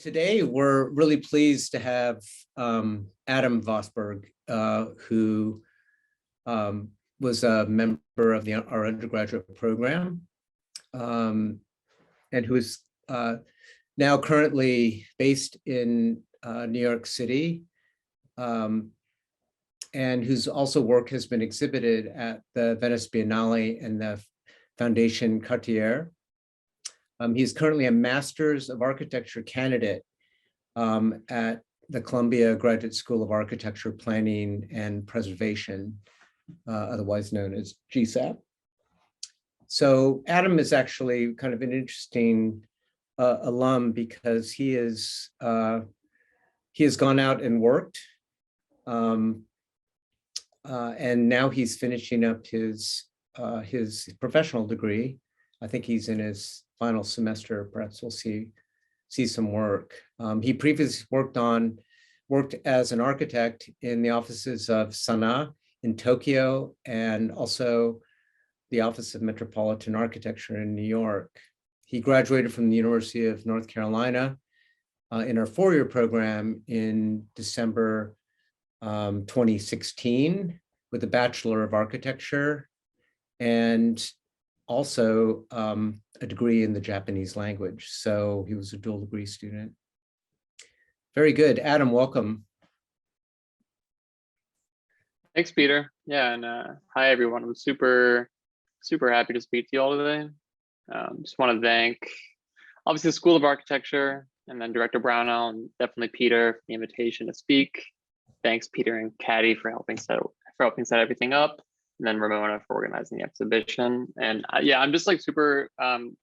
Today, we're really pleased to have Adam Vosburgh, who was a member of our undergraduate program, and who is now currently based in New York City, and whose also work has been exhibited at the Venice Biennale and the Fondation Cartier. He's currently a Master's of Architecture candidate at the Columbia Graduate School of Architecture, Planning and Preservation, otherwise known as GSAPP. So Adam is actually kind of an interesting alum because he has gone out and worked, and now he's finishing up his professional degree. I think he's in his final semester. Perhaps we'll see some work. He previously worked as an architect in the offices of SANAA in Tokyo, and also the Office of Metropolitan Architecture in New York. He graduated from the University of North Carolina in our four-year program in December 2016 with a Bachelor of Architecture, and also a degree in the Japanese language. So he was a dual degree student. Very good. Adam, welcome. Thanks, Peter. Yeah, and hi, everyone. I'm super happy to speak to you all today. Just want to thank, obviously, the School of Architecture, and then Director Brownell, and definitely Peter for the invitation to speak. Thanks, Peter and Caddy, for helping set everything up, and then Ramona for organizing the exhibition. And yeah, I'm just like super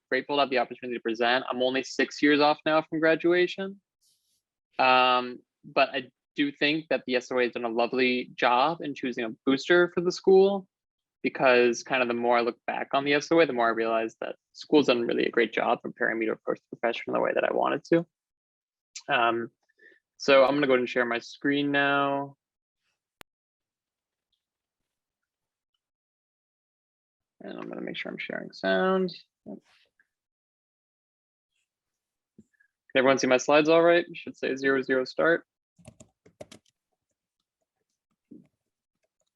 grateful to have the opportunity to present. I'm only 6 years off now from graduation, but I do think that the SOA has done a lovely job in choosing a booster for the school, because kind of the more I look back on the SOA, the more I realize that school's done really a great job preparing me to approach the profession in the way that I wanted to. So I'm gonna go ahead and share my screen now. And I'm gonna make sure I'm sharing sound. Can everyone see my slides all right? It should say 00 start.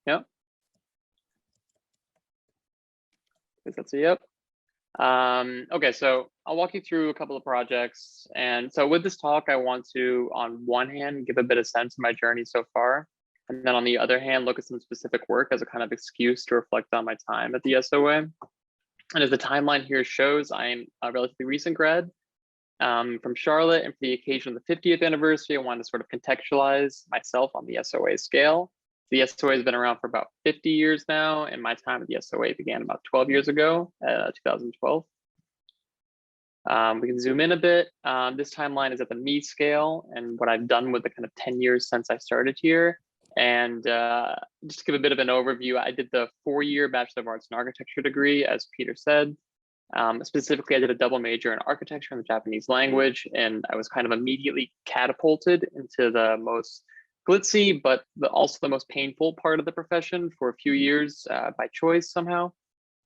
Yep. That's a yep. Okay, so I'll walk you through a couple of projects. And so with this talk, I want to, on one hand, give a bit of sense of my journey so far. And then on the other hand, look at some specific work as a kind of excuse to reflect on my time at the SOA. And as the timeline here shows, I'm a relatively recent grad from Charlotte. And for the occasion of the 50th anniversary, I wanted to sort of contextualize myself on the SOA scale. The SOA has been around for about 50 years now, and my time at the SOA began about 12 years ago, 2012. We can zoom in a bit. This timeline is at the me scale, and what I've done with the kind of 10 years since I started here. And just to give a bit of an overview, I did the 4-year Bachelor of Arts in Architecture degree, as Peter said. Specifically, I did a double major in architecture and the Japanese language, and I was kind of immediately catapulted into the most glitzy, but also the most painful part of the profession for a few years by choice somehow.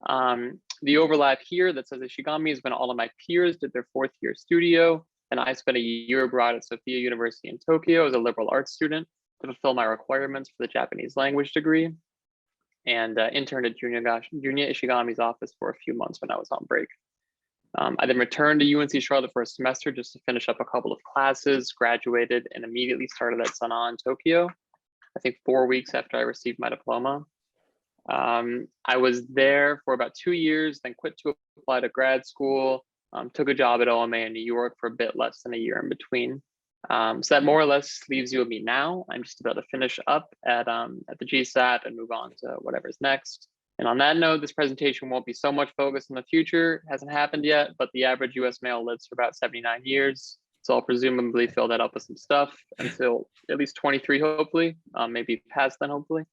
The overlap here that says Ishigami is when all of my peers did their 4th-year studio, and I spent a year abroad at Sophia University in Tokyo as a liberal arts student to fulfill my requirements for the Japanese language degree, and interned at Junya Ishigami's office for a few months when I was on break. I then returned to UNC Charlotte for a semester just to finish up a couple of classes, graduated, and immediately started at SANAA in Tokyo, I think 4 weeks after I received my diploma. I was there for about 2 years, then quit to apply to grad school, took a job at OMA in New York for a bit less than a year in between. So that more or less leaves you with me now. I'm just about to finish up at the GSAPP and move on to whatever's next. And on that note, this presentation won't be so much focused on the future. It hasn't happened yet, but the average US male lives for about 79 years. So I'll presumably fill that up with some stuff until at least 23, hopefully, maybe past then, hopefully.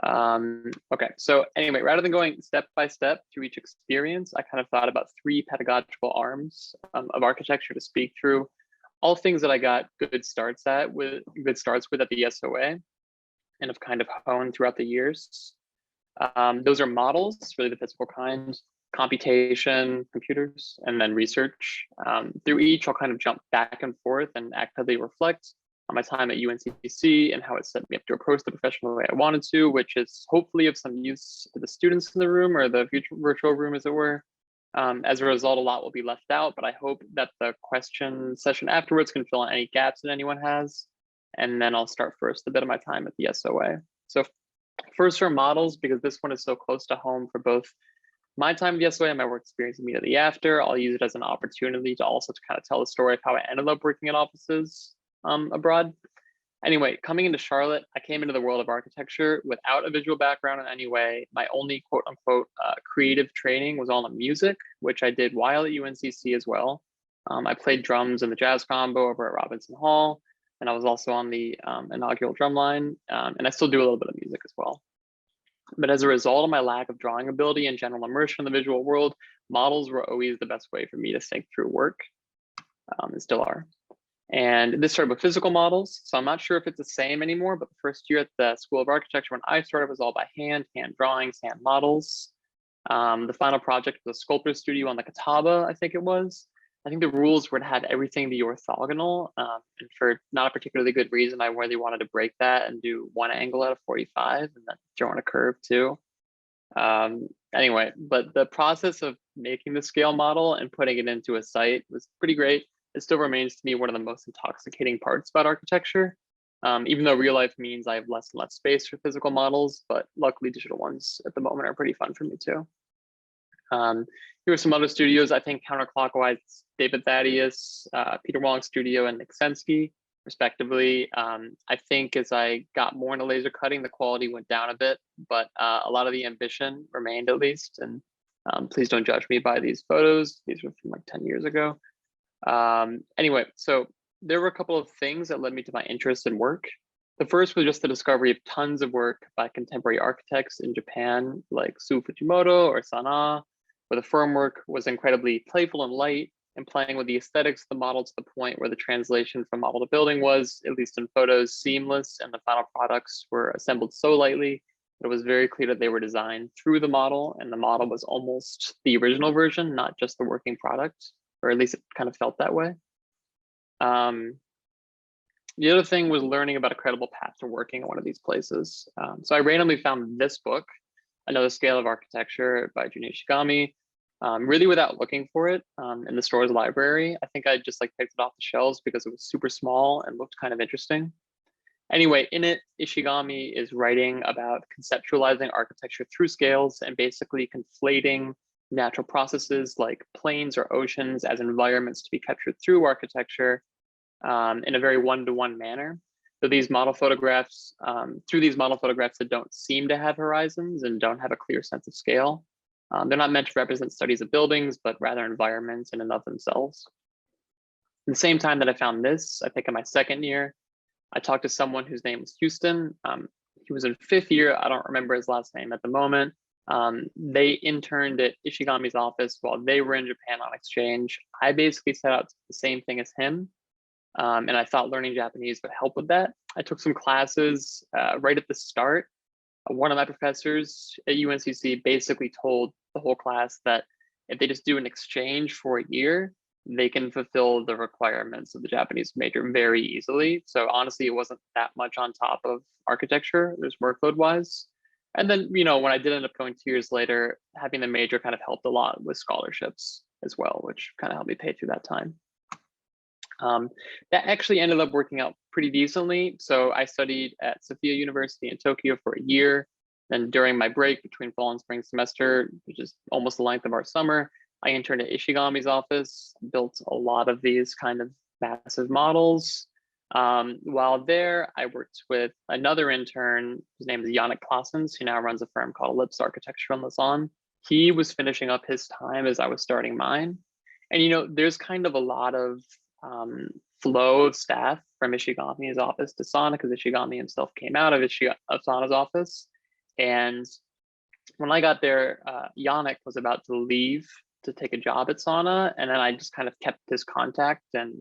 Okay, so anyway, rather than going step by step through each experience, I kind of thought about 3 pedagogical arms of architecture to speak through, all things that I got good starts with at the SOA and have kind of honed throughout the years. Those are models, really the physical kind. computation, computers, and then research. Through each, I'll kind of jump back and forth and actively reflect on my time at UNCC and how it set me up to approach the profession the way I wanted to, which is hopefully of some use to the students in the room or the future virtual room, as it were. As a result, a lot will be left out, but I hope that the question session afterwards can fill in any gaps that anyone has. And then I'll start first a bit of my time at the SoA. So first for models, because this one is so close to home for both my time at the SoA and my work experience immediately after. I'll use it as an opportunity to also kind of tell the story of how I ended up working in offices abroad. Anyway, coming into Charlotte, I came into the world of architecture without a visual background in any way. My only quote unquote creative training was all in music, which I did while at UNCC as well. I played drums in the jazz combo over at Robinson Hall, and I was also on the inaugural drumline, and I still do a little bit of music as well. But as a result of my lack of drawing ability and general immersion in the visual world, models were always the best way for me to think through work, and still are. And this started with physical models, so I'm not sure if it's the same anymore, but the first year at the School of Architecture when I started was all by hand drawings, hand models. The final project was a sculptor studio on the Catawba, I think it was. I think the rules were to have everything be orthogonal, and for not a particularly good reason, I really wanted to break that and do one angle out of 45 and then throw in a curve too. Anyway, but the process of making the scale model and putting it into a site was pretty great. It still remains to me one of the most intoxicating parts about architecture, even though real life means I have less and less space for physical models, but luckily digital ones at the moment are pretty fun for me too. Here are some other studios, I think counterclockwise, David Thaddeus, Peter Wong Studio, and Nick Sensky, respectively. I think as I got more into laser cutting, the quality went down a bit, but a lot of the ambition remained at least. And please don't judge me by these photos. These were from like 10 years ago. Anyway, so there were a couple of things that led me to my interest in work. The first was just the discovery of tons of work by contemporary architects in Japan, like Su Fujimoto or SANAA, where the formwork was incredibly playful and light and playing with the aesthetics of the model to the point where the translation from model to building was, at least in photos, seamless, and the final products were assembled so lightly that it was very clear that they were designed through the model, and the model was almost the original version, not just the working product, or at least it kind of felt that way. The other thing was learning about a credible path to working at one of these places. So I randomly found this book, Another Scale of Architecture by Jun Ishigami, really without looking for it in the store's library. I think I just like picked it off the shelves because it was super small and looked kind of interesting. Anyway, in it, Ishigami is writing about conceptualizing architecture through scales and basically conflating natural processes like plains or oceans as environments to be captured through architecture in a very one-to-one manner. So these model photographs, through these model photographs that don't seem to have horizons and don't have a clear sense of scale. They're not meant to represent studies of buildings, but rather environments in and of themselves. At the same time that I found this, I think in my second year, I talked to someone whose name was Houston. He was in 5th year. I don't remember his last name at the moment. They interned at Ishigami's office while they were in Japan on exchange. I basically set out the same thing as him. And I thought learning Japanese would help with that. I took some classes right at the start. One of my professors at UNCC basically told the whole class that if they just do an exchange for a year, they can fulfill the requirements of the Japanese major very easily. So honestly, it wasn't that much on top of architecture, there's workload wise. And then, you know, when I did end up going 2 years later, having the major kind of helped a lot with scholarships as well, which kind of helped me pay through that time. That actually ended up working out pretty decently. So I studied at Sophia University in Tokyo for a year. Then during my break between fall and spring semester, which is almost the length of our summer, I interned at Ishigami's office, built a lot of these kind of massive models. While there, I worked with another intern, his name is Yannick Claessens, who now runs a firm called Ellipse Architecture on Lausanne. He was finishing up his time as I was starting mine. And, you know, there's kind of a lot of flow of staff from Ishigami's office to SANAA because Ishigami himself came out of SANAA's office. And when I got there, Yannick was about to leave to take a job at SANAA, and then I just kind of kept his contact and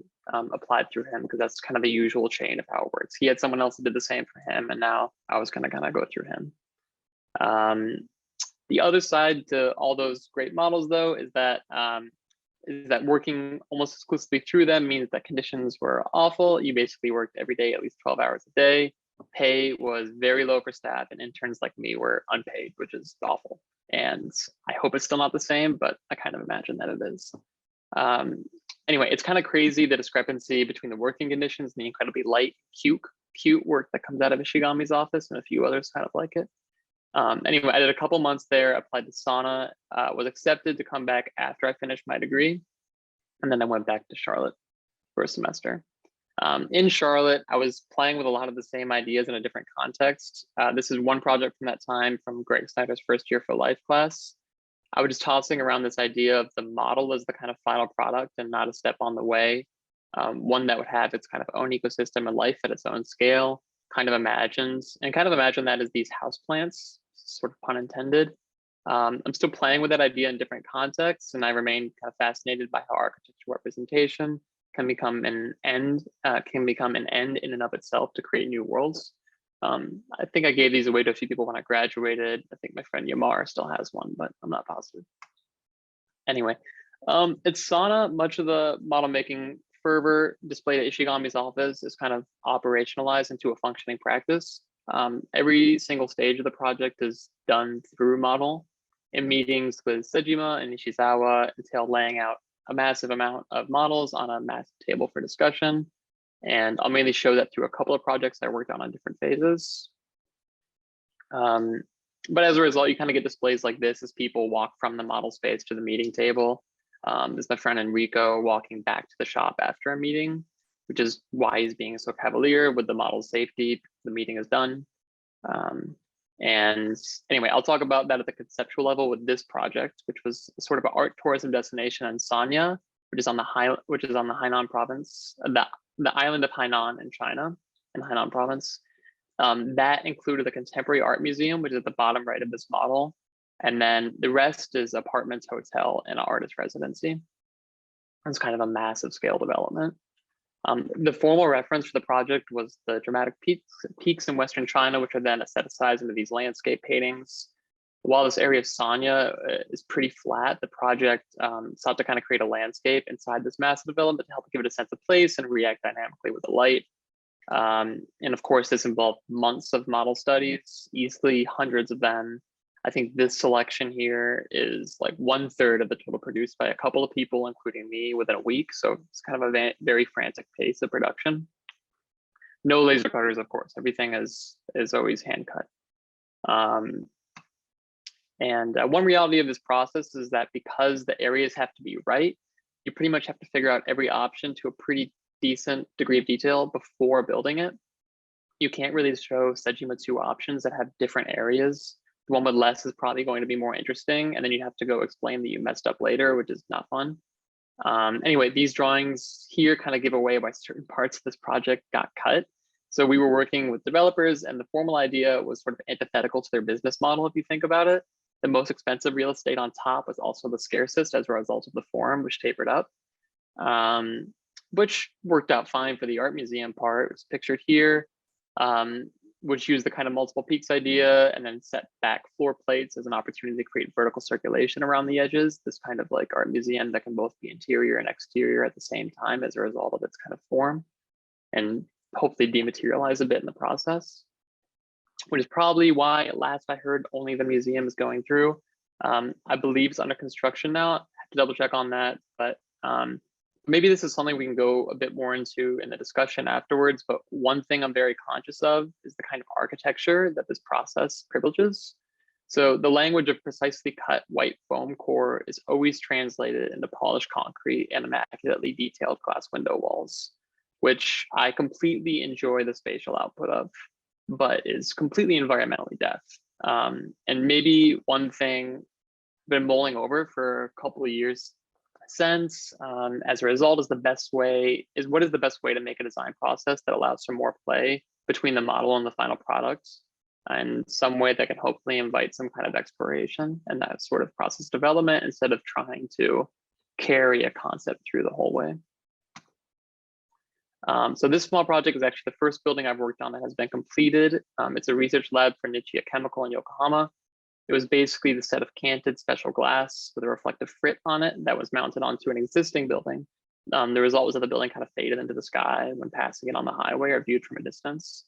applied through him because that's kind of the usual chain of how it works. He had someone else that did the same for him, and now I was going to kind of go through him. The other side to all those great models, though, is that working almost exclusively through them means that conditions were awful. You basically worked every day, at least 12 hours a day. Pay was very low for staff, and interns like me were unpaid, which is awful. And I hope it's still not the same, but I kind of imagine that it is. Anyway, it's kind of crazy, the discrepancy between the working conditions and the incredibly light, cute work that comes out of Ishigami's office and a few others kind of like it. Anyway, I did a couple months there, applied to SANAA, was accepted to come back after I finished my degree. And then I went back to Charlotte for a semester. In Charlotte, I was playing with a lot of the same ideas in a different context. This is one project from that time from Greg Snyder's first year for life class. I was just tossing around this idea of the model as the kind of final product and not a step on the way. One that would have its kind of own ecosystem and life at its own scale, kind of imagine that as these houseplants, sort of pun intended. I'm still playing with that idea in different contexts, and I remain kind of fascinated by how architectural representation can become an end in and of itself to create new worlds. I think I gave these away to a few people when I graduated. I think my friend Yamar still has one, but I'm not positive. Anyway, at SANAA, much of the model making fervor displayed at Ishigami's office is kind of operationalized into a functioning practice. Every single stage of the project is done through model. In meetings with Sejima and Nishizawa entail laying out a massive amount of models on a massive table for discussion. And I'll mainly show that through a couple of projects I worked on different phases. But as a result, you kind of get displays like this as people walk from the model space to the meeting table. There's my friend Enrico walking back to the shop after a meeting, which is why he's being so cavalier with the model safety. The meeting is done. And anyway, I'll talk about that at the conceptual level with this project, which was sort of an art tourism destination in Sanya, which is on the Hainan province, the island of Hainan in China, in Hainan province. That included a contemporary art museum, which is at the bottom right of this model. And then the rest is apartments, hotel, and an artist residency. It's kind of a massive scale development. The formal reference for the project was the dramatic peaks in Western China, which are then aestheticized into these landscape paintings. While this area of Sanya is pretty flat, the project sought to kind of create a landscape inside this massive development to help give it a sense of place and react dynamically with the light. And of course, this involved months of model studies, easily hundreds of them. I think this selection here is like 1/3 of the total produced by a couple of people, including me, within a week. So it's kind of a very frantic pace of production. No laser cutters, of course. Everything is always hand cut. One reality of this process is that because the areas have to be right, you pretty much have to figure out every option to a pretty decent degree of detail before building it. You can't really show Sejima two options that have different areas. The one with less is probably going to be more interesting, and then you'd have to go explain that you messed up later, which is not fun. Anyway, these drawings here kind of give away why certain parts of this project got cut. So we were working with developers, and the formal idea was sort of antithetical to their business model, if you think about it. The most expensive real estate on top was also the scarcest as a result of the forum, which tapered up, which worked out fine for the art museum part. It's pictured here, which used the kind of multiple peaks idea and then set back floor plates as an opportunity to create vertical circulation around the edges. This kind of like art museum that can both be interior and exterior at the same time as a result of its kind of form, and hopefully dematerialize a bit in the process, which is probably why at last I heard only the museum is going through. I believe it's under construction now. I have to double check on that, but maybe this is something we can go a bit more into in the discussion afterwards. But one thing I'm very conscious of is the kind of architecture that this process privileges. So the language of precisely cut white foam core is always translated into polished concrete and immaculately detailed glass window walls, which I completely enjoy the spatial output of, but is completely environmentally deaf. And maybe one thing I've been mulling over for a couple of years since, as a result, what is the best way to make a design process that allows for more play between the model and the final product, and some way that can hopefully invite some kind of exploration and that sort of process development instead of trying to carry a concept through the whole way. So this small project is actually the first building I've worked on that has been completed. It's a research lab for Nichia Chemical in Yokohama. It was basically the set of canted special glass with a reflective frit on it that was mounted onto an existing building. The result was that the building kind of faded into the sky when passing it on the highway or viewed from a distance.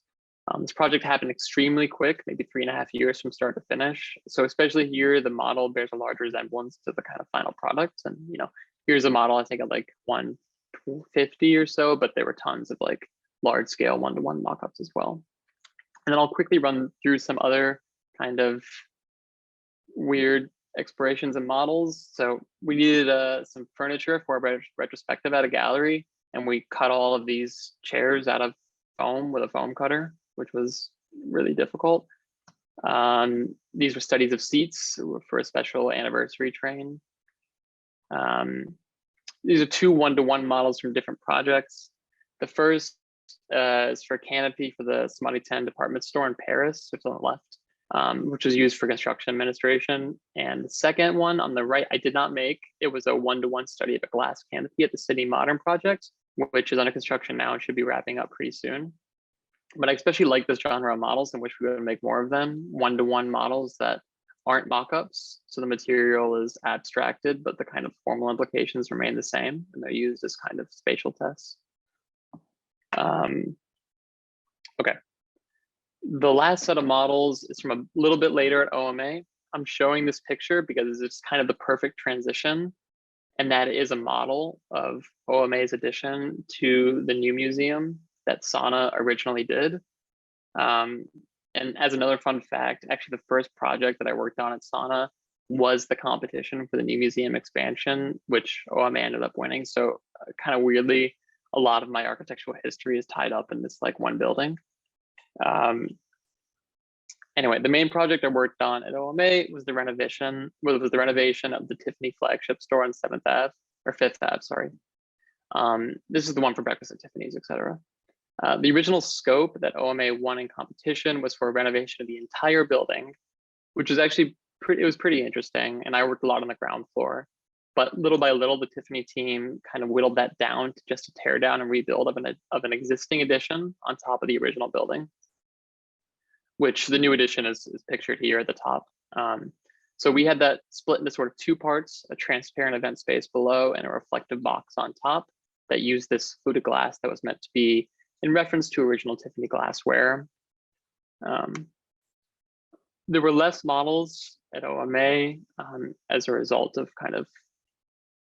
This project happened extremely quick, maybe 3.5 years from start to finish. So especially here, the model bears a large resemblance to the kind of final product. And here's a model, I think of like 150 or so, but there were tons of like large scale one-to-one mockups as well. And then I'll quickly run through some other kind of weird explorations and models. So we needed some furniture for a retrospective at a gallery, and we cut all of these chairs out of foam with a foam cutter, which was really difficult. These were studies of seats for a special anniversary train. These are two one-to-one models from different projects. The first is for a canopy for the Samadhi 10 department store in Paris, which is on the left, which was used for construction administration. And the second one on the right, I did not make. It was a one-to-one study of a glass canopy at the City Modern project, which is under construction now and should be wrapping up pretty soon. But I especially like this genre of models in which we would make more of them, one-to-one models that aren't mock-ups. So the material is abstracted, but the kind of formal implications remain the same, and they're used as kind of spatial tests. Okay. The last set of models is from a little bit later at OMA. I'm showing this picture because it's kind of the perfect transition, and that is a model of OMA's addition to the new museum that SANAA originally did. And as another fun fact, actually the first project that I worked on at SANAA was the competition for the new museum expansion, which OMA ended up winning. So kind of weirdly, a lot of my architectural history is tied up in this like one building. Anyway, the main project I worked on at OMA was the renovation of the Tiffany flagship store on 7th Ave, or 5th Ave, sorry. This is the one for breakfast at Tiffany's, etc. The original scope that OMA won in competition was for a renovation of the entire building, which was actually pretty interesting. And I worked a lot on the ground floor, but little by little, the Tiffany team kind of whittled that down to just a tear down and rebuild of an existing addition on top of the original building, which the new addition is pictured here at the top. So we had that split into sort of two parts, a transparent event space below and a reflective box on top that used this fluted glass that was meant to be in reference to original Tiffany glassware. There were less models at OMA as a result of kind of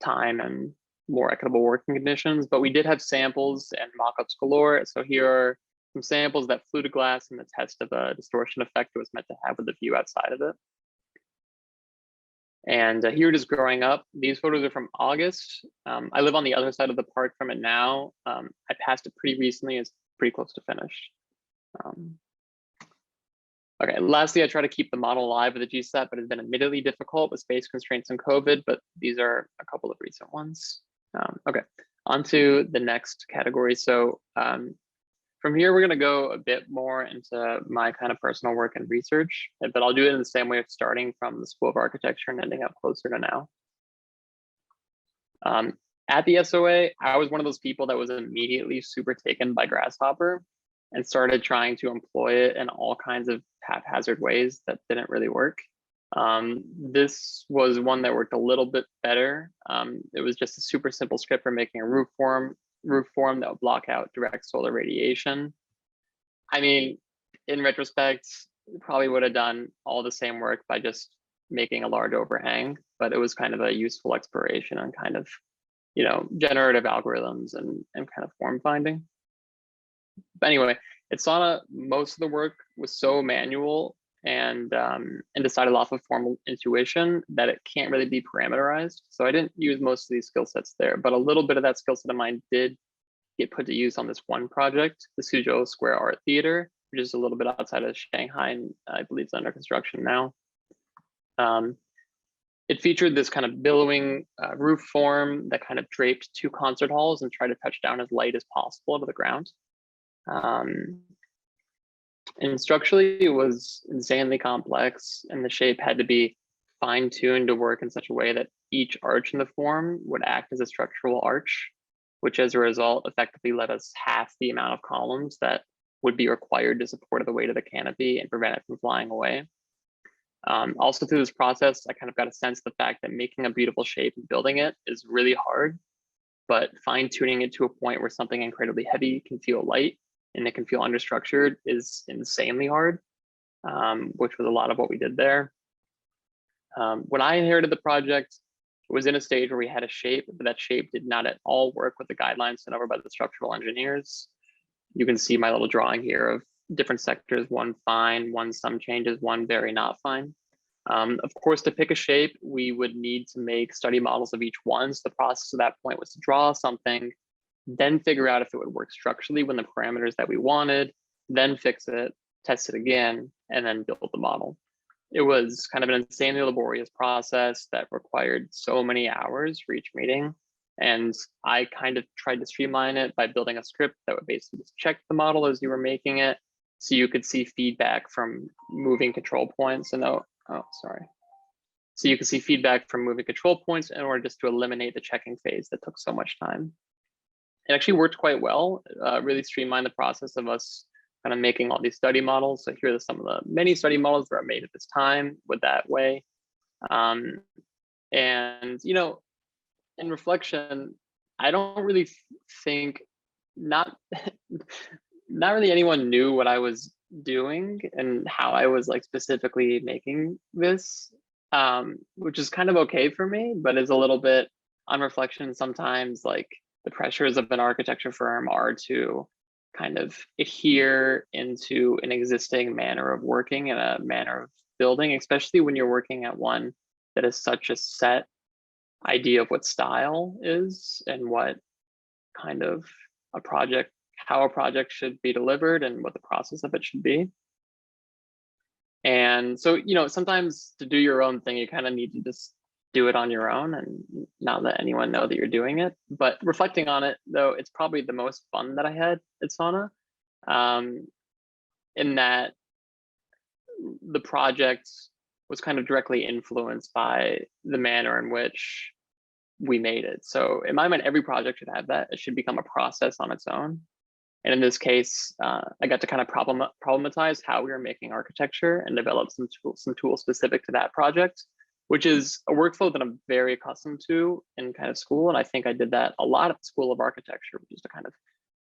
time and more equitable working conditions, but we did have samples and mock-ups galore. So here are some samples that fluted glass and the test of a distortion effect it was meant to have with the view outside of it. And here it is growing up. These photos are from August. I live on the other side of the park from it now. I passed it pretty recently. It's pretty close to finished. Okay, lastly, I try to keep the model alive with the GSAPP, but it's been admittedly difficult with space constraints and COVID, but these are a couple of recent ones. Okay, on to the next category. So from here, we're going to go a bit more into my kind of personal work and research, but I'll do it in the same way of starting from the School of Architecture and ending up closer to now. At the SoA, I was one of those people that was immediately super taken by Grasshopper and started trying to employ it in all kinds of haphazard ways that didn't really work. This was one that worked a little bit better. It was just a super simple script for making a roof form that would block out direct solar radiation. I mean, in retrospect, probably would have done all the same work by just making a large overhang, but it was kind of a useful exploration on kind of, generative algorithms and kind of form finding. But anyway, at SANAA, most of the work was so manual and decided off of formal intuition that it can't really be parameterized. So I didn't use most of these skill sets there, but a little bit of that skill set of mine did get put to use on this one project, the Suzhou Square Art Theater, which is a little bit outside of Shanghai, and I believe it's under construction now. It featured this kind of billowing roof form that kind of draped two concert halls and tried to touch down as light as possible to the ground. And structurally, it was insanely complex, and the shape had to be fine-tuned to work in such a way that each arch in the form would act as a structural arch, which as a result effectively let us half the amount of columns that would be required to support the weight of the canopy and prevent it from flying away. Also through this process, I kind of got a sense of the fact that making a beautiful shape and building it is really hard, but fine tuning it to a point where something incredibly heavy can feel light and it can feel understructured is insanely hard, which was a lot of what we did there. When I inherited the project, it was in a stage where we had a shape, but that shape did not at all work with the guidelines sent over by the structural engineers. You can see my little drawing here of different sectors, one fine, one some changes, one very not fine. Of course, to pick a shape, we would need to make study models of each one. So the process at that point was to draw something, then figure out if it would work structurally when the parameters that we wanted, then fix it, test it again, and then build the model. It was kind of an insanely laborious process that required so many hours for each meeting. And I kind of tried to streamline it by building a script that would basically just check the model as you were making it, so you could see feedback from moving control points. And so you could see feedback from moving control points in order just to eliminate the checking phase that took so much time. It actually worked quite well, really streamlined the process of us kind of making all these study models. So here are some of the many study models that are made at this time with that way. And, you know, in reflection, I don't really think, not really anyone knew what I was doing and how I was like specifically making this, which is kind of okay for me, but is a little bit on reflection. Sometimes like the pressures of an architecture firm are to kind of adhere into an existing manner of working and a manner of building, especially when you're working at one that is such a set idea of what style is and what kind of a project, how a project should be delivered and what the process of it should be. And so, you know, sometimes to do your own thing, you kind of need to just do it on your own and not let anyone know that you're doing it. But reflecting on it, though, it's probably the most fun that I had at SANAA, in that the project was kind of directly influenced by the manner in which we made it. So in my mind, every project should have that. It should become a process on its own. And in this case, I got to kind of problematize how we were making architecture and develop some tools specific to that project, which is a workflow that I'm very accustomed to in kind of school. And I think I did that a lot at the School of Architecture, which is to kind of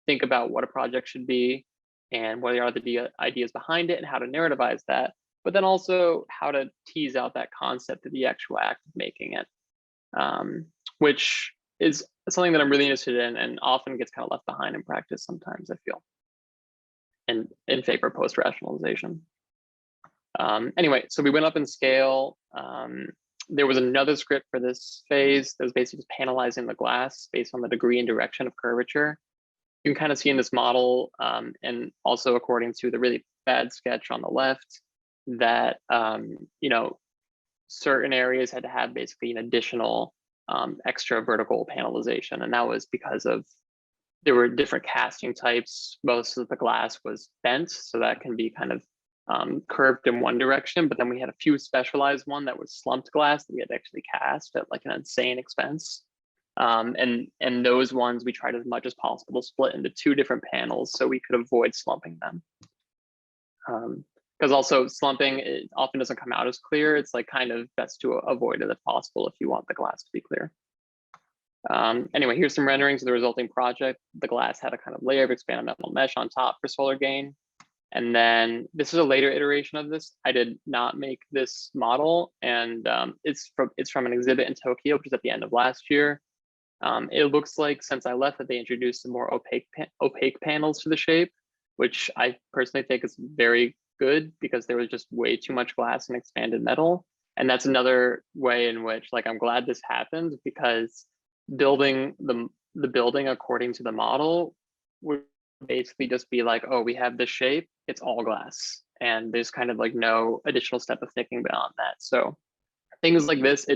think about what a project should be and what are the ideas behind it and how to narrativize that, but then also how to tease out that concept of the actual act of making it, which is something that I'm really interested in and often gets kind of left behind in practice sometimes, I feel, and in favor of post-rationalization. Anyway, so we went up in scale. There was another script for this phase that was basically just panelizing the glass based on the degree and direction of curvature. You can kind of see in this model, and also according to the really bad sketch on the left, that you know, certain areas had to have basically an additional extra vertical panelization, and that was because of there were different casting types. Most of the glass was bent, so that can be kind of curved in one direction, but then we had a few specialized one that was slumped glass that we had to actually cast at like an insane expense. And those ones we tried as much as possible to split into two different panels so we could avoid slumping them. Because also slumping, it often doesn't come out as clear. It's like kind of best to avoid it if possible if you want the glass to be clear. Anyway, here's some renderings of the resulting project. The glass had a kind of layer of expanded metal mesh on top for solar gain. And then this is a later iteration of this. I did not make this model, and it's from an exhibit in Tokyo, which is at the end of last year. It looks like since I left that they introduced some more opaque panels to the shape, which I personally think is very good because there was just way too much glass and expanded metal. And that's another way in which, like, I'm glad this happened, because building the building according to the model would basically just be like, oh, we have this shape, it's all glass, and there's kind of like no additional step of thinking beyond that. So things like this,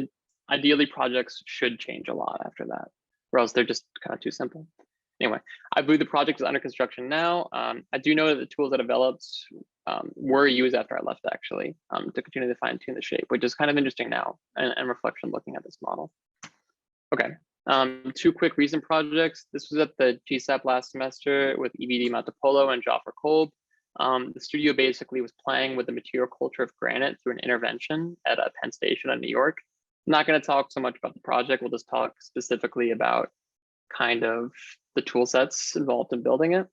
ideally projects should change a lot after that, or else they're just kind of too simple. Anyway, I believe the project is under construction now. I do know that the tools that developed were used after I left, actually, to continue to fine tune the shape, which is kind of interesting now, and reflection looking at this model. Okay, two quick recent projects. This was at the GSAPP last semester with EVD Montepolo and Joffre Kolb. The studio basically was playing with the material culture of granite through an intervention at Penn Station in New York. I'm not going to talk so much about the project. We'll just talk specifically about kind of the tool sets involved in building it.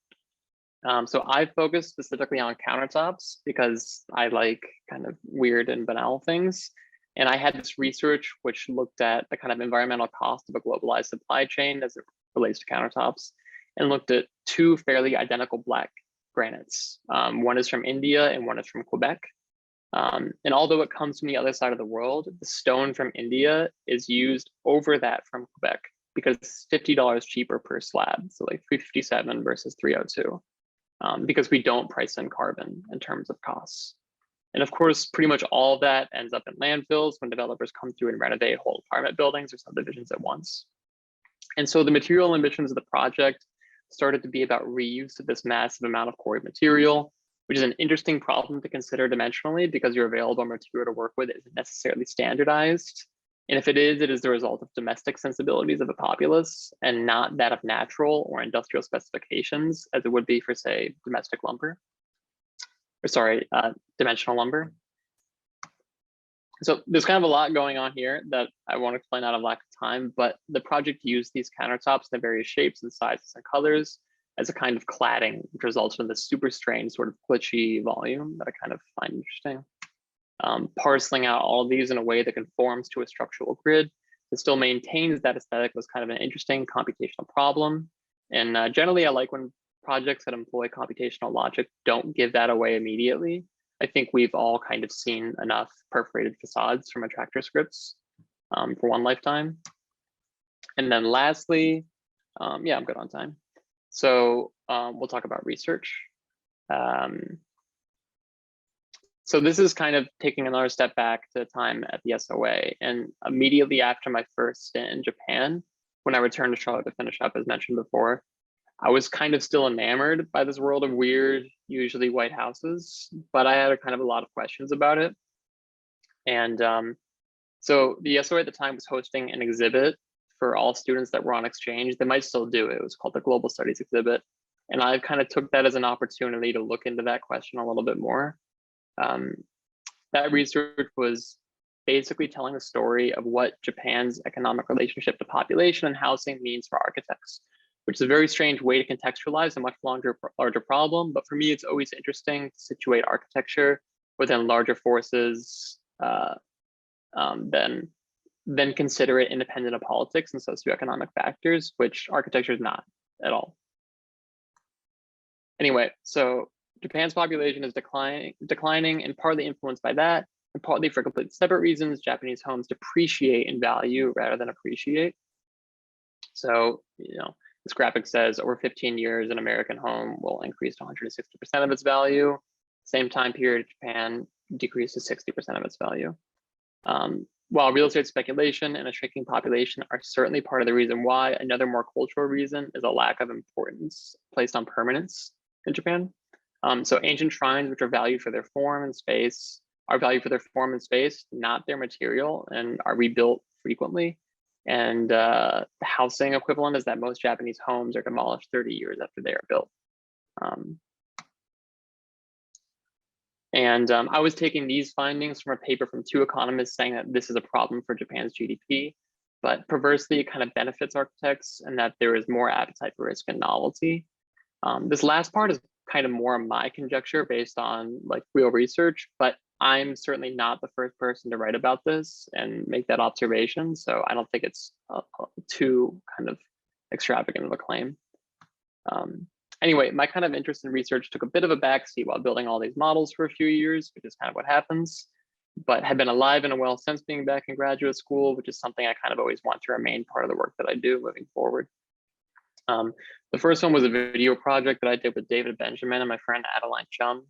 So I focused specifically on countertops because I like kind of weird and banal things. And I had this research which looked at the kind of environmental cost of a globalized supply chain as it relates to countertops, and looked at two fairly identical black granites. One is from India and one is from Quebec. And although it comes from the other side of the world, the stone from India is used over that from Quebec because it's $50 cheaper per slab. So like 357 versus 302, because we don't price in carbon in terms of costs. And of course, pretty much all of that ends up in landfills when developers come through and renovate whole apartment buildings or subdivisions at once. And so the material ambitions of the project started to be about reuse of this massive amount of quarried material, which is an interesting problem to consider dimensionally because your available material to work with isn't necessarily standardized. And if it is the result of domestic sensibilities of the populace and not that of natural or industrial specifications, as it would be for, say, domestic lumber. Or sorry, dimensional lumber. So there's kind of a lot going on here that I won't explain out of lack of time, but the project used these countertops in various shapes and sizes and colors as a kind of cladding, which results from this super strange sort of glitchy volume that I kind of find interesting. Parceling out all of these in a way that conforms to a structural grid that still maintains that aesthetic was kind of an interesting computational problem. And generally, I like when projects that employ computational logic don't give that away immediately. I think we've all kind of seen enough perforated facades from attractor scripts for one lifetime. And then lastly, yeah, I'm good on time. So we'll talk about research. So this is kind of taking another step back to time at the SoA. And immediately after my first stint in Japan, when I returned to Charlotte to finish up, as mentioned before, I was kind of still enamored by this world of weird, usually white houses, but I had a kind of a lot of questions about it. And so the SoA at the time was hosting an exhibit for all students that were on exchange. They might still do it. It was called the Global Studies exhibit. And I kind of took that as an opportunity to look into that question a little bit more. That research was basically telling the story of what Japan's economic relationship to population and housing means for architects, which is a very strange way to contextualize a much larger problem. But for me, it's always interesting to situate architecture within larger forces, then consider it independent of politics and socioeconomic factors, which architecture is not at all. Anyway, so Japan's population is declining and partly influenced by that, and partly for completely separate reasons. Japanese homes depreciate in value rather than appreciate. So, you know, this graphic says over 15 years, an American home will increase to 160% of its value. Same time period, Japan decreased to 60% of its value. While real estate speculation and a shrinking population are certainly part of the reason why, another more cultural reason is a lack of importance placed on permanence in Japan. So ancient shrines, which are valued for their form and space, are valued for their form and space, not their material, and are rebuilt frequently. And the housing equivalent is that most Japanese homes are demolished 30 years after they are built. I was taking these findings from a paper from two economists saying that this is a problem for Japan's GDP, but perversely it kind of benefits architects and that there is more appetite for risk and novelty. This last part is kind of more my conjecture based on like real research, but I'm certainly not the first person to write about this and make that observation. So I don't think it's too kind of extravagant of a claim. Anyway, my kind of interest in research took a bit of a backseat while building all these models for a few years, which is kind of what happens, but have been alive and well since being back in graduate school, which is something I kind of always want to remain part of the work that I do moving forward. The first one was a video project that I did with David Benjamin and my friend Adeline Chum,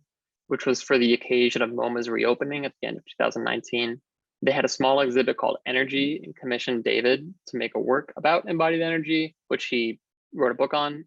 which was for the occasion of MoMA's reopening at the end of 2019. They had a small exhibit called Energy and commissioned David to make a work about embodied energy, which he wrote a book on.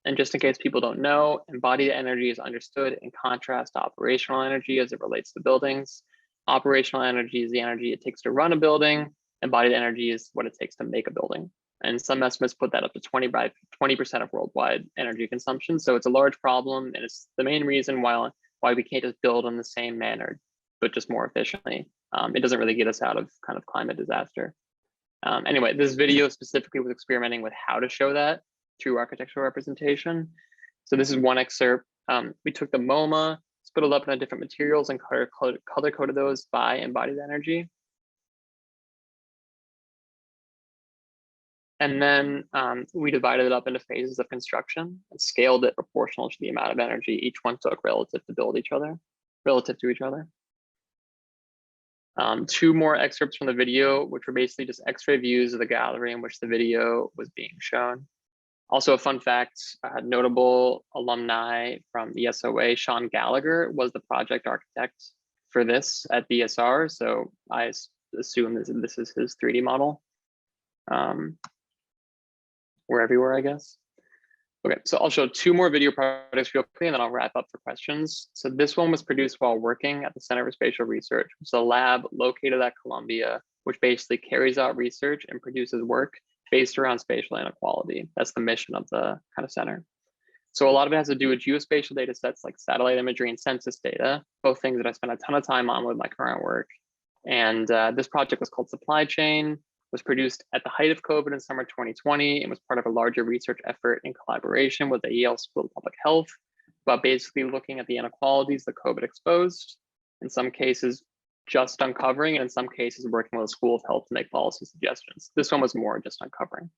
And just in case people don't know, embodied energy is understood in contrast to operational energy as it relates to buildings. Operational energy is the energy it takes to run a building. Embodied energy is what it takes to make a building. And some estimates put that up to 20% of worldwide energy consumption. So it's a large problem, and it's the main reason why we can't just build in the same manner, but just more efficiently. It doesn't really get us out of kind of climate disaster. Anyway, this video specifically was experimenting with how to show that through architectural representation. So this is one excerpt. We took the MoMA, split it up into different materials, and color coded those by embodied energy. And then we divided it up into phases of construction and scaled it proportional to the amount of energy each one took relative to each other. Two more excerpts from the video, which were basically just X-ray views of the gallery in which the video was being shown. Also, a fun fact, notable alumni from the SoA, Sean Gallagher, was the project architect for this at BSR. So I assume this is his 3D model. We're everywhere, I guess. Okay, so I'll show two more video projects real quickly, and then I'll wrap up for questions. So this one was produced while working at the Center for Spatial Research, which is a lab located at Columbia, which basically carries out research and produces work based around spatial inequality. That's the mission of the kind of center. So a lot of it has to do with geospatial data sets like satellite imagery and census data, both things that I spent a ton of time on with my current work. And this project was called Supply Chain, was produced at the height of COVID in summer 2020, and was part of a larger research effort in collaboration with the Yale School of Public Health, about basically looking at the inequalities that COVID exposed, in some cases just uncovering, and in some cases working with the School of Health to make policy suggestions. This one was more just uncovering.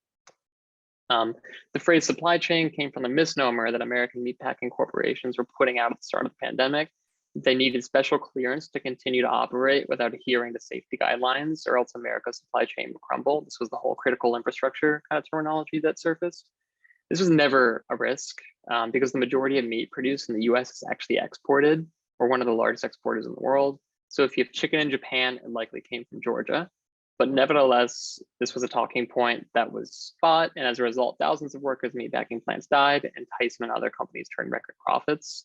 The phrase supply chain came from the misnomer that American meatpacking corporations were putting out at the start of the pandemic. They needed special clearance to continue to operate without adhering to safety guidelines, or else America's supply chain would crumble. This was the whole critical infrastructure kind of terminology that surfaced. This was never a risk because the majority of meat produced in the US is actually exported. We're one of the largest exporters in the world. So if you have chicken in Japan, it likely came from Georgia. But nevertheless, this was a talking point that was fought. And as a result, thousands of workers' meatpacking plants died, and Tyson and other companies turned record profits.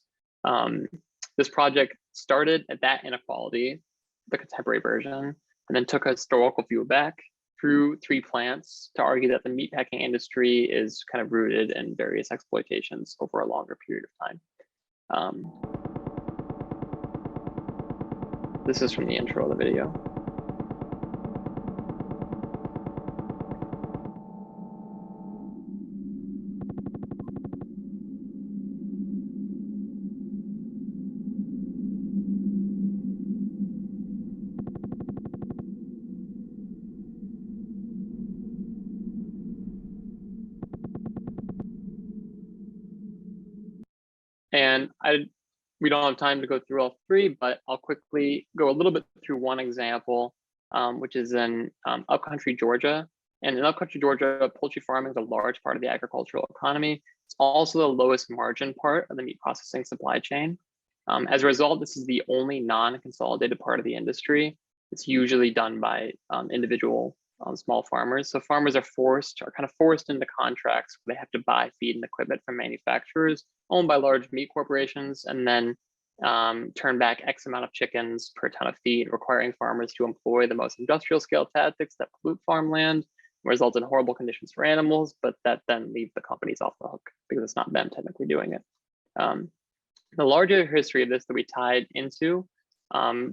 This project started at that inequality, the contemporary version, and then took a historical view back through 3 plants to argue that the meatpacking industry is kind of rooted in various exploitations over a longer period of time. This is from the intro of the video. And we don't have time to go through all 3, but I'll quickly go a little bit through one example, which is in upcountry Georgia. And in upcountry Georgia, poultry farming is a large part of the agricultural economy. It's also the lowest margin part of the meat processing supply chain. As a result, this is the only non-consolidated part of the industry. It's usually done by individual small farmers. So farmers are kind of forced into contracts where they have to buy feed and equipment from manufacturers owned by large meat corporations, and then turn back X amount of chickens per ton of feed, requiring farmers to employ the most industrial scale tactics that pollute farmland, result in horrible conditions for animals, but that then leave the companies off the hook because it's not them technically doing it. The larger history of this that we tied into,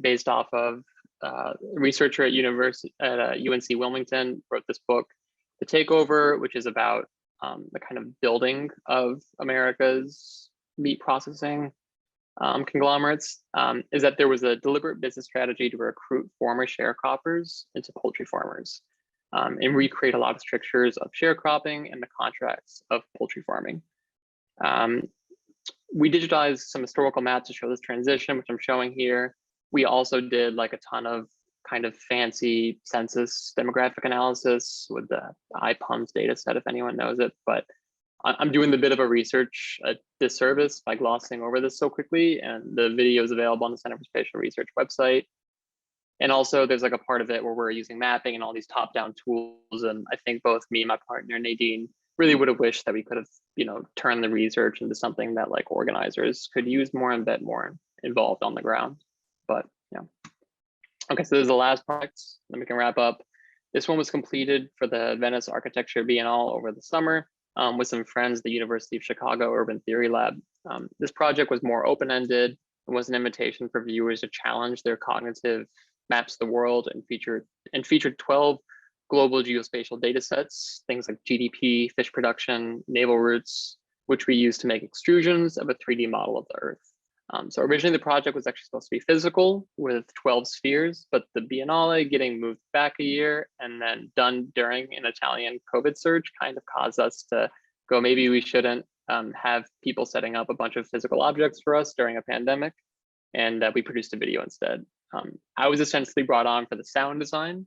based off of a researcher at UNC Wilmington, wrote this book, The Takeover, which is about the kind of building of America's meat processing conglomerates, is that there was a deliberate business strategy to recruit former sharecroppers into poultry farmers and recreate a lot of strictures of sharecropping and the contracts of poultry farming. We digitized some historical maps to show this transition, which I'm showing here. We also did like a ton of kind of fancy census demographic analysis with the IPUMS data set, if anyone knows it, but I'm doing a bit of a research disservice by glossing over this so quickly, and the video is available on the Center for Spatial Research website. And also there's like a part of it where we're using mapping and all these top-down tools, and I think both me and my partner Nadine really would have wished that we could have, turned the research into something that like organizers could use more and get more involved on the ground. But yeah. Okay, so this is the last project, then we can wrap up. This one was completed for the Venice Architecture Biennale over the summer with some friends at the University of Chicago Urban Theory Lab. This project was more open-ended and was an invitation for viewers to challenge their cognitive maps of the world, and featured 12 global geospatial data sets, things like GDP, fish production, naval routes, which we use to make extrusions of a 3D model of the Earth. So originally the project was actually supposed to be physical with 12 spheres, but the Biennale getting moved back a year and then done during an Italian COVID surge kind of caused us to go, maybe we shouldn't have people setting up a bunch of physical objects for us during a pandemic. And we produced a video instead. I was essentially brought on for the sound design.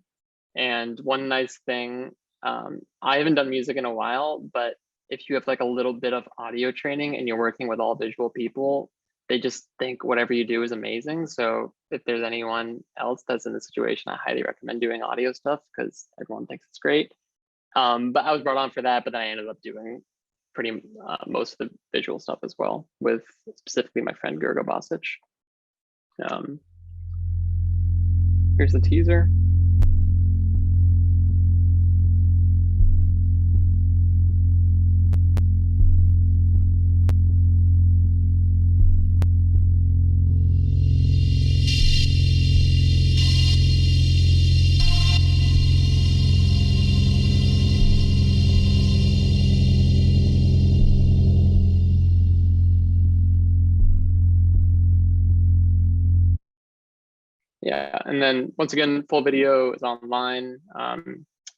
And one nice thing, I haven't done music in a while, but if you have like a little bit of audio training and you're working with all visual people, they just think whatever you do is amazing. So if there's anyone else that's in the situation, I highly recommend doing audio stuff because everyone thinks it's great. But I was brought on for that, but then I ended up doing pretty most of the visual stuff as well, with specifically my friend Gergo Bosic. Here's the teaser. Yeah, and then once again, full video is online,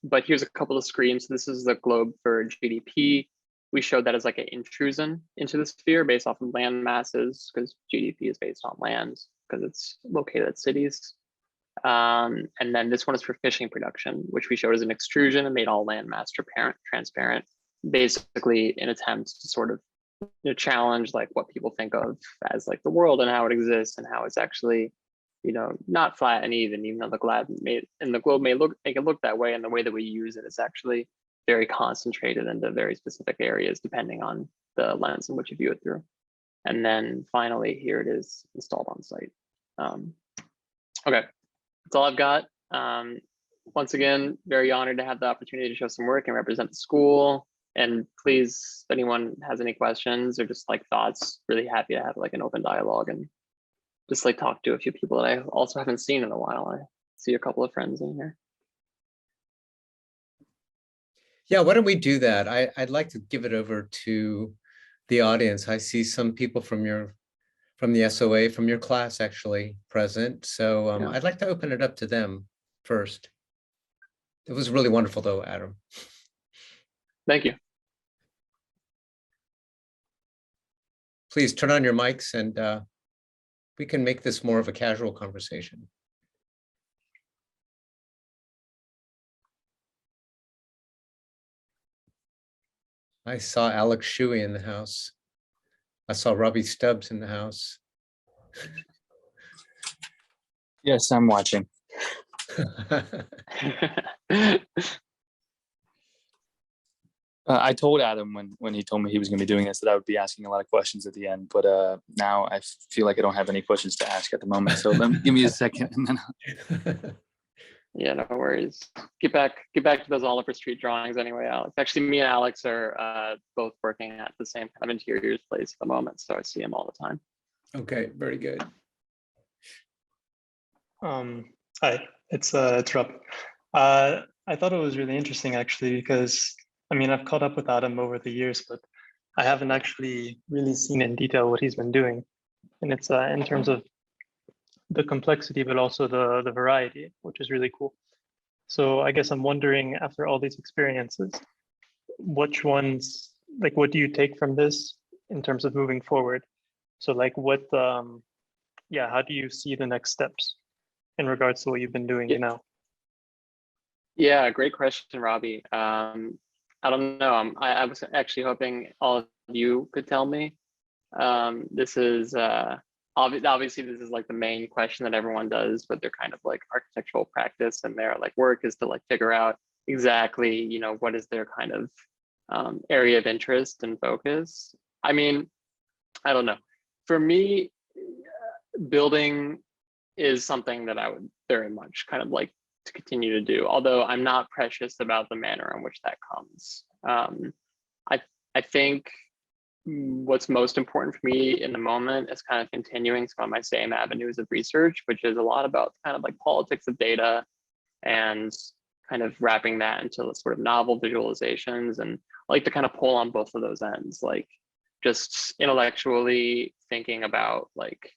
but here's a couple of screens. This is the globe for GDP. We showed that as like an intrusion into the sphere based off of land masses, because GDP is based on land because it's located at cities. And then this one is for fishing production, which we showed as an extrusion and made all land mass transparent, basically in attempt to sort of challenge like what people think of as like the world and how it exists and how it's actually not flat and even though the globe may make it look that way, and the way that we use it is actually very concentrated into very specific areas depending on the lens in which you view it through. And then finally, here it is installed on site. Okay, that's all I've got. Once again, very honored to have the opportunity to show some work and represent the school. And please, if anyone has any questions or just like thoughts, really happy to have like an open dialogue and just like talk to a few people that I also haven't seen in a while. I see a couple of friends in here. Yeah, why don't we do that? I'd like to give it over to the audience. I see some people from the SoA, from your class actually present. So Yeah. I'd like to open it up to them first. It was really wonderful though, Adam. Thank you. Please turn on your mics and we can make this more of a casual conversation. I saw Alex Shuey in the house. I saw Robbie Stubbs in the house. Yes, I'm watching. I told Adam when he told me he was going to be doing this that I would be asking a lot of questions at the end, but now I feel like I don't have any questions to ask at the moment. So give me a second. And then Yeah, no worries. Get back to those Oliver Street drawings anyway, Alex. Actually, me and Alex are both working at the same kind of interiors place at the moment, so I see him all the time. Okay, very good. Hi, it's Rob. I thought it was really interesting actually, because I mean, I've caught up with Adam over the years, but I haven't actually really seen in detail what he's been doing. And it's in terms of the complexity, but also the variety, which is really cool. So I guess I'm wondering, after all these experiences, which ones, like, what do you take from this in terms of moving forward? So like what, how do you see the next steps in regards to what you've been doing now? Yeah, great question, Robbie. I don't know. I was actually hoping all of you could tell me. This is obviously this is like the main question that everyone does, but they're kind of like architectural practice, and their like work is to like figure out exactly what is their kind of area of interest and focus. I mean, I don't know. For me, building is something that I would very much kind of like to continue to do, although I'm not precious about the manner in which that comes. I think what's most important for me in the moment is kind of continuing some of my same avenues of research, which is a lot about kind of like politics of data and kind of wrapping that into sort of novel visualizations. And I like to kind of pull on both of those ends, like just intellectually thinking about like,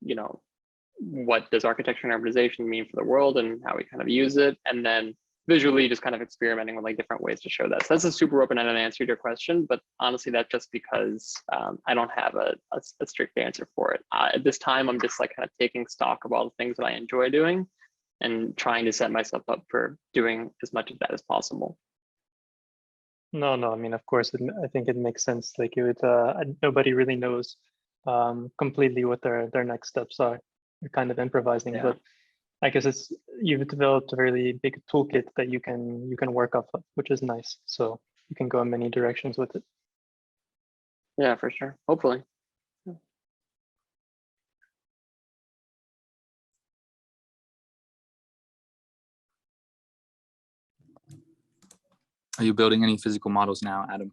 you know, what does architecture and urbanization mean for the world and how we kind of use it, and then visually just kind of experimenting with like different ways to show that. So that's a super open-ended answer to your question, but honestly, that's just because I don't have a strict answer for it. At this time, I'm just like kind of taking stock of all the things that I enjoy doing and trying to set myself up for doing as much of that as possible. No, I mean, of course, I think it makes sense. Like it would, nobody really knows completely what their next steps are. You're kind of improvising, Yeah. but I guess you've developed a really big toolkit that you can work off of, which is nice. So you can go in many directions with it. Yeah, for sure. Hopefully. Are you building any physical models now, Adam?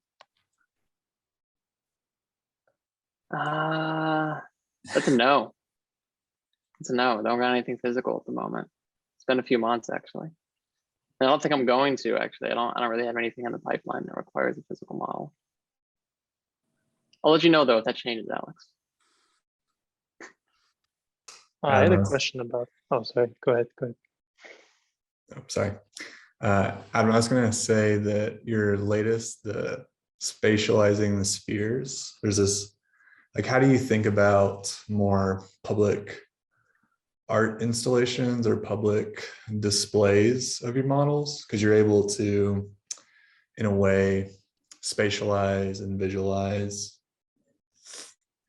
That's a no. It's a no. Don't got anything physical at the moment. It's been a few months actually. I don't think I'm going to actually. I don't really have anything in the pipeline that requires a physical model. I'll let you know though if that changes, Alex. I had a question about. Oh, sorry. Go ahead. Oh, sorry. Adam, I was going to say that your latest, the spatializing the spheres, there's this, like, how do you think about more public art installations or public displays of your models? Because you're able to, in a way, spatialize and visualize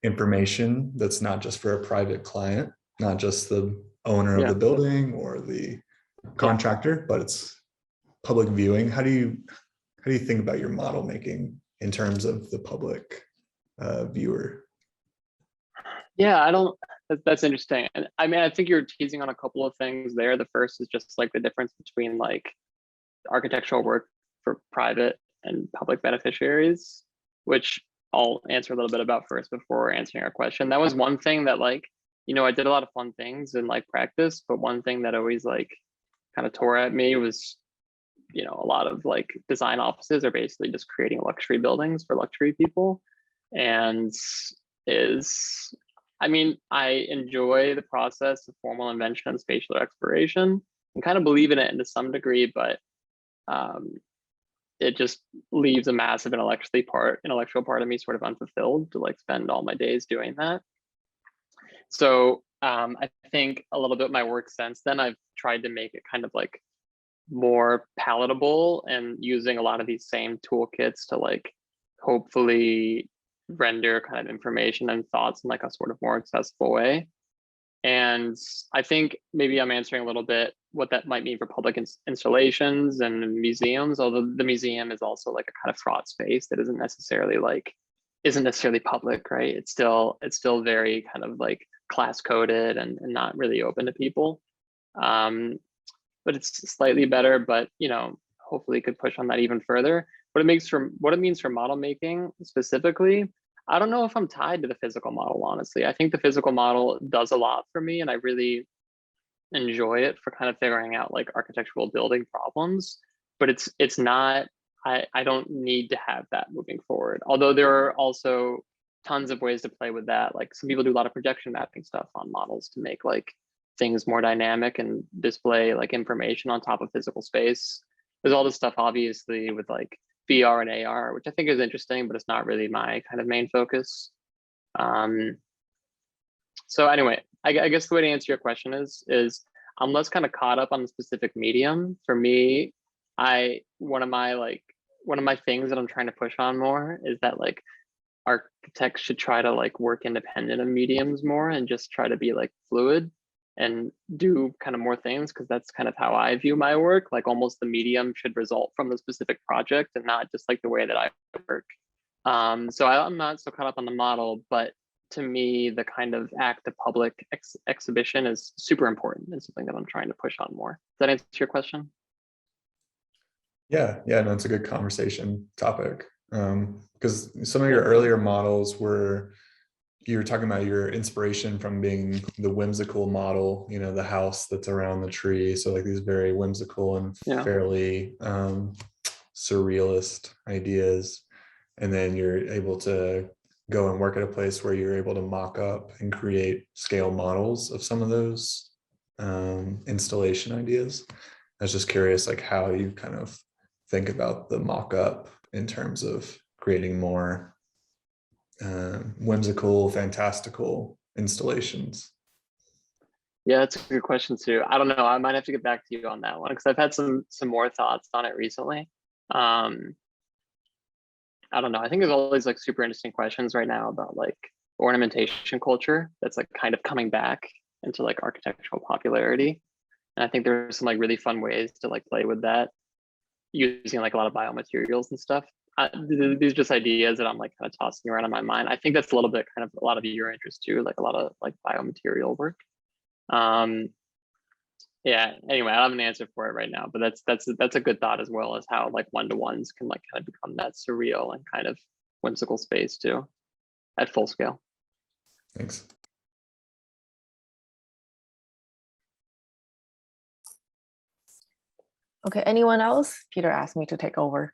information that's not just for a private client, not just the owner of the building or the contractor, but it's public viewing. How do you think about your model making in terms of the public viewer? Yeah, that's interesting. And I mean, I think you're teasing on a couple of things there. The first is just like the difference between like architectural work for private and public beneficiaries, which I'll answer a little bit about first before answering our question. That was one thing that like, you know, I did a lot of fun things in like practice, but one thing that always like kind of tore at me was, you know, a lot of like design offices are basically just creating luxury buildings for luxury people. And I mean, I enjoy the process of formal invention and spatial exploration and kind of believe in it to some degree, but it just leaves a massive intellectual part of me sort of unfulfilled to like spend all my days doing that. So I think a little bit of my work since then, I've tried to make it kind of like more palatable and using a lot of these same toolkits to like hopefully render kind of information and thoughts in like a sort of more accessible way. And I think maybe I'm answering a little bit what that might mean for public installations and museums, although the museum is also like a kind of fraught space that isn't necessarily public, right? It's still very kind of like class coded and not really open to people. But it's slightly better, but you know, hopefully could push on that even further. What it means for model making specifically, I don't know if I'm tied to the physical model, honestly. I think the physical model does a lot for me and I really enjoy it for kind of figuring out like architectural building problems, but it's not, I don't need to have that moving forward. Although there are also tons of ways to play with that. Like some people do a lot of projection mapping stuff on models to make like things more dynamic and display like information on top of physical space. There's all this stuff obviously with like VR and AR, which I think is interesting, but it's not really my kind of main focus. So anyway, I guess the way to answer your question is I'm less kind of caught up on the specific medium. For me, one of my things that I'm trying to push on more is that like architects should try to like work independent of mediums more and just try to be like fluid and do kind of more things, because that's kind of how I view my work. Like almost the medium should result from the specific project and not just like the way that I work. So I'm not so caught up on the model, but to me, the kind of act of public exhibition is super important and something that I'm trying to push on more. Does that answer your question? Yeah, no, it's a good conversation topic. Because some of your earlier models were, you were talking about your inspiration from being the whimsical model, you know, the house that's around the tree. So like these very whimsical and fairly surrealist ideas. And then you're able to go and work at a place where you're able to mock up and create scale models of some of those installation ideas. I was just curious, like how you kind of think about the mock-up in terms of creating more whimsical, fantastical installations. Yeah, that's a good question too. I don't know. I might have to get back to you on that one because I've had some more thoughts on it recently. I don't know. I think there's all these like super interesting questions right now about like ornamentation culture that's like kind of coming back into like architectural popularity. And I think there's some like really fun ways to like play with that using like a lot of biomaterials and stuff. These are just ideas that I'm like kind of tossing around in my mind. I think that's a little bit kind of a lot of your interest too, like a lot of like biomaterial work. Yeah, anyway, I don't have an answer for it right now, but that's a good thought, as well as how like one-to-ones can like kind of become that surreal and kind of whimsical space too at full scale. Thanks. Okay, anyone else? Peter asked me to take over.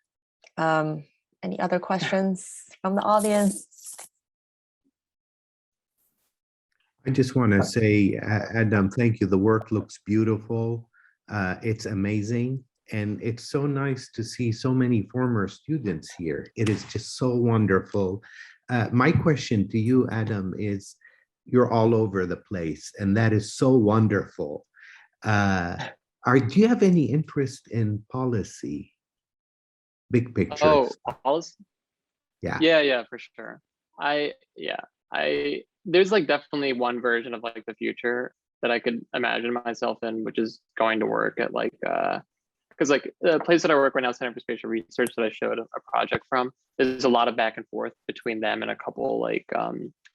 Any other questions from the audience? I just want to say, Adam, thank you. The work looks beautiful. It's amazing. And it's so nice to see so many former students here. It is just so wonderful. My question to you, Adam, is you're all over the place, and that is so wonderful. Do you have any interest in policy? Big picture. Oh, policy? Yeah. Yeah, for sure. There's like definitely one version of like the future that I could imagine myself in, which is going to work at like, because like the place that I work right now, Center for Spatial Research, that I showed a project from, there's a lot of back and forth between them and a couple like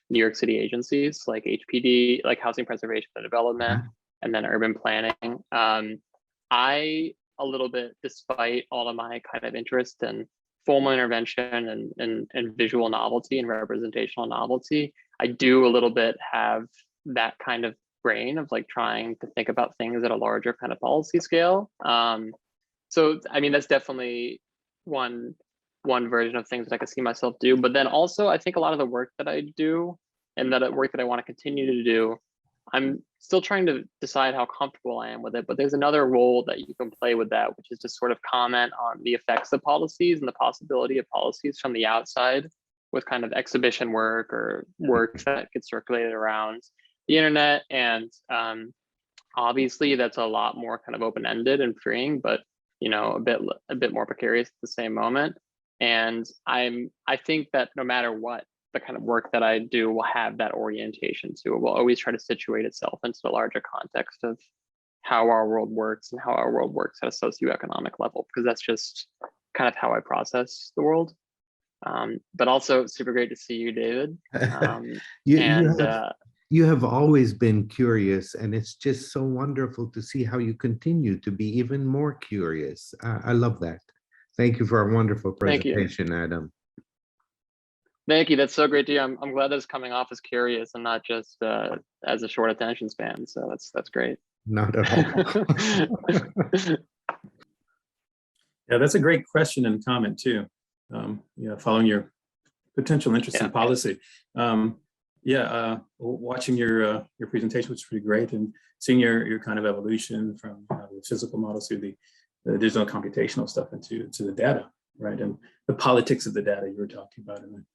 New York City agencies like HPD, like Housing Preservation and Development, and then urban planning. I, a little bit, despite all of my kind of interest in formal intervention and visual novelty and representational novelty, I do a little bit have that kind of brain of like trying to think about things at a larger kind of policy scale. So, I mean, that's definitely one version of things that I could see myself do. But then also, I think a lot of the work that I do and that work that I want to continue to do, I'm still trying to decide how comfortable I am with it, but there's another role that you can play with that, which is to sort of comment on the effects of policies and the possibility of policies from the outside with kind of exhibition work or work that gets circulated around the internet. And obviously that's a lot more kind of open-ended and freeing, but you know, a bit more precarious at the same moment. And I think that no matter what, the kind of work that I do will have that orientation to it. Will always try to situate itself into the larger context of how our world works and how our world works at a socioeconomic level, because that's just kind of how I process the world. But also super great to see you, David. You have always been curious, and it's just so wonderful to see how you continue to be even more curious. I love that. Thank you for a wonderful presentation, Adam. Thank you. That's so great to hear. I'm glad that it's coming off as curious and not just as a short attention span. So that's great. Not at all. Yeah, that's a great question and comment too. Following your potential interest in policy. Watching your presentation was pretty great, and seeing your kind of evolution from the physical models through the digital computational stuff into the data, right? And the politics of the data you were talking about, and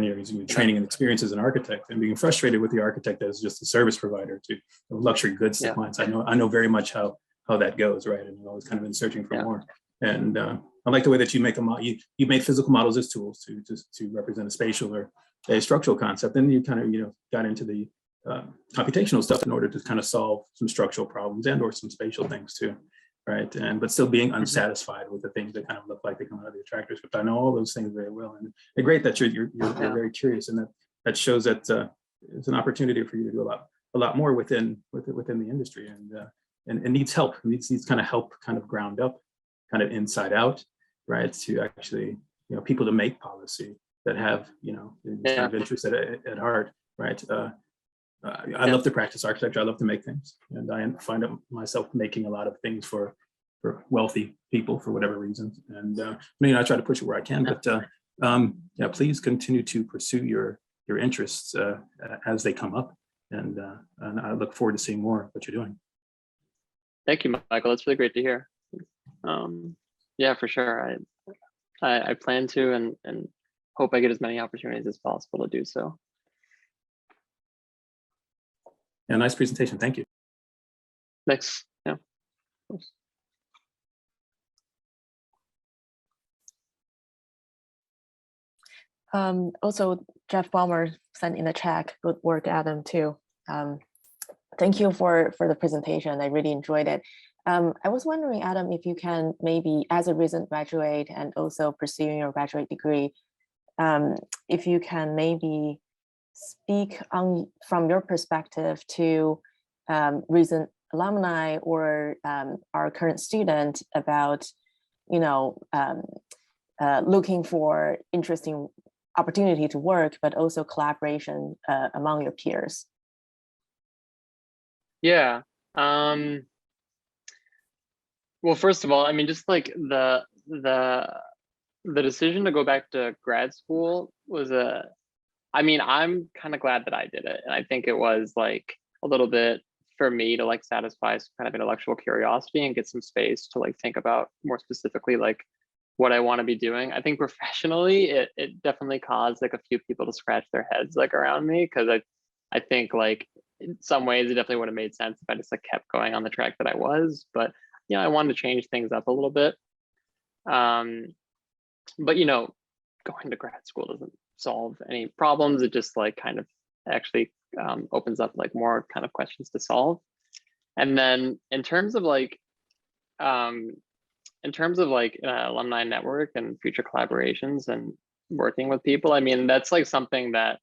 your training and experience as an architect, and being frustrated with the architect as just a service provider to luxury goods to clients. I know very much how that goes, right? And you're always kind of in searching for more. And I like the way that you make you made physical models as tools to represent a spatial or a structural concept. And you kind of got into the computational stuff in order to kind of solve some structural problems and or some spatial things too, right? But still being unsatisfied with the things that kind of look like they come out of the attractors. But I know all those things very well, and it's great that you're very curious, and that shows that it's an opportunity for you to do a lot more within the industry, and needs help. Needs kind of help, kind of ground up, kind of inside out, right? To actually, people to make policy that have, these kind of interests at heart, right? I love to practice architecture. I love to make things, and I find myself making a lot of things for wealthy people for whatever reasons. And I try to push it where I can, but yeah, please continue to pursue your interests as they come up, and I look forward to seeing more of what you're doing. Thank you, Michael. That's really great to hear. Yeah, for sure. I plan to and hope I get as many opportunities as possible to do so. Yeah, nice presentation. Thank you. Thanks. Yeah. Also, Jeff Balmer sent in the chat, good work, Adam, too. Thank you for the presentation. I really enjoyed it. I was wondering, Adam, if you can maybe, as a recent graduate and also pursuing your graduate degree, if you can maybe speak on from your perspective to recent alumni or our current student about, looking for interesting opportunity to work, but also collaboration among your peers. Yeah. Well, first of all, I mean, just like the decision to go back to grad school was I'm kind of glad that I did it. And I think it was like a little bit for me to like satisfy some kind of intellectual curiosity and get some space to like think about more specifically like what I want to be doing. I think professionally, it definitely caused like a few people to scratch their heads like around me, because I think like in some ways it definitely would have made sense if I just like kept going on the track that I was. But I wanted to change things up a little bit. But going to grad school doesn't solve any problems. It just like kind of actually opens up like more kind of questions to solve. And then in terms of like alumni network and future collaborations and working with people, I mean, that's like something that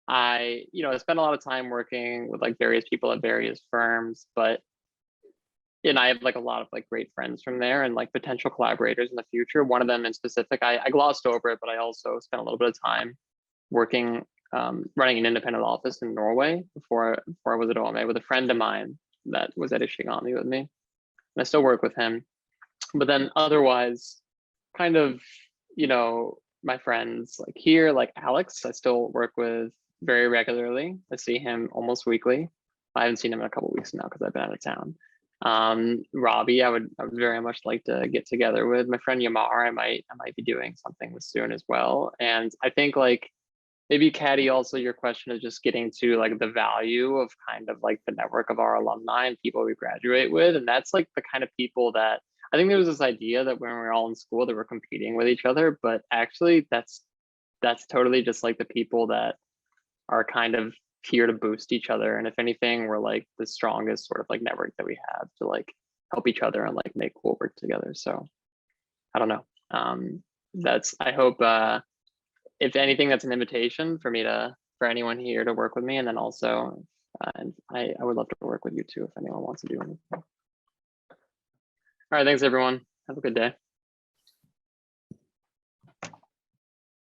I spent a lot of time working with like various people at various firms, and I have like a lot of like great friends from there and like potential collaborators in the future. One of them in specific, I glossed over it, but I also spent a little bit of time working, running an independent office in Norway before I was at OMA with a friend of mine that was at Ishigami with me. And I still work with him. But then otherwise, kind of, my friends like here, like Alex, I still work with very regularly. I see him almost weekly. I haven't seen him in a couple of weeks now because I've been out of town. Robbie, I would very much like to get together with. My friend Yamar, I might be doing something with soon as well. And I think like maybe Caddy, also your question is just getting to like the value of kind of like the network of our alumni and people we graduate with. And that's like the kind of people that I think there was this idea that when we were all in school that we're competing with each other, but actually that's totally just like the people that are kind of here to boost each other. And if anything, we're like the strongest sort of like network that we have to like help each other and like make cool work together. So I don't know. I hope if anything, that's an invitation for anyone here to work with me. And then also, and I would love to work with you too, if anyone wants to do anything. All right, thanks everyone. Have a good day.